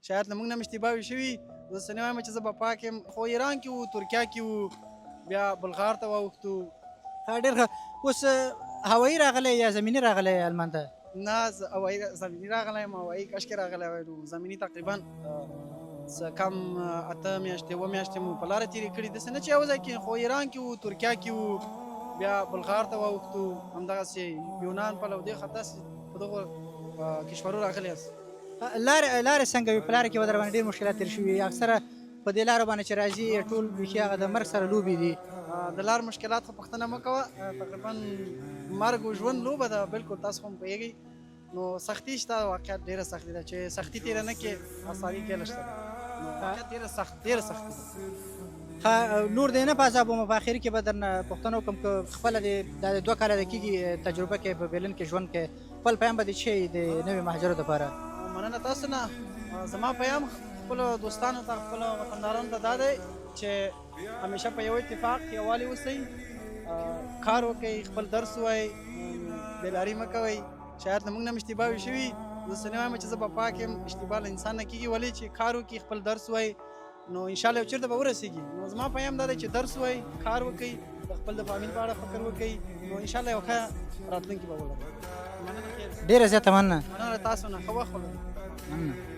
شاید له موږ نه هم اشتباه شوي. زه داسې نه وایم چې زه به پاک یم، خو ایران کې وو، ترکیه کې وو، بیا بلغار ته واوښتو. ډېر ښه. اوس هوایي راغلی یا زمیني راغلی آلمان ته؟ نه هوایي زمیني راغلی یم، هوایي کشکې راغلی وای، نو زمیني تقریبا څه کم 8 میاشتې 7 میاشتې مو په لاره تېرې کړي. داسې نه چې یو ځای کې، خو ایران کې وو، ترکیه کې وو، بیا بلغار ته واوښتو، همدغسې یونان پلو دې خوا داسې په دغو کشورو راغلی یاست. لارې څنګه وي؟ په لاره کې به در باندې ډېر مشکلات تېر شوي. اکثره په دې لارو باندې چې راځي ټول بیخي هغه د مرګ سره لوبې دي. د لار مشکلات خو پوښتنه مه کوه. تقریبا مرګ او ژوند لوبه ده، بالکل تاسو خو هم پوهېږئ. نو سختي شته، واقعیت ډېره سختي ده چې سختي تېره نه کړې اساني کیله شته ده. نو واقعیت ډېره سختي ده. نور دې نه په عذاب وم. په اخر کې به درنه پوښتنه وکړم که خپله د 2 کاله د کېږي تجربه کې په برلین کې ژوند کې، خپل پیام به دې څه وي د نوي مهاجرو دپاره؟ مننه تاسو نه. زما پیام خپلو دوستانو ته، خپلو وطندارانو ته دا دی چې همیشه په یو اتفاق یووالي اوسئ، کار وکئ، خپل درس ووایئ، بېلاري مه کوئ. شاید له موږ نه هم اشتباه شوي. زه داسې نه وایم چې زه به پاک یم، اشتباه له انسان نه کېږي. ولې چې کار وکړي، خپل درس ووایي، نو انشاءالله یو چېرته به ورسېږي. نو زما پیام دا دی چې درس ووایي، کار وکئ، د خپل د فامیل په اړه فکر وکئ، نو انشاءالله یو ښه راتلونکي به ولرئ. مننه ډېره زیاته مننه. مننه تاسو نه. ښه وخت ولرئ. مننه.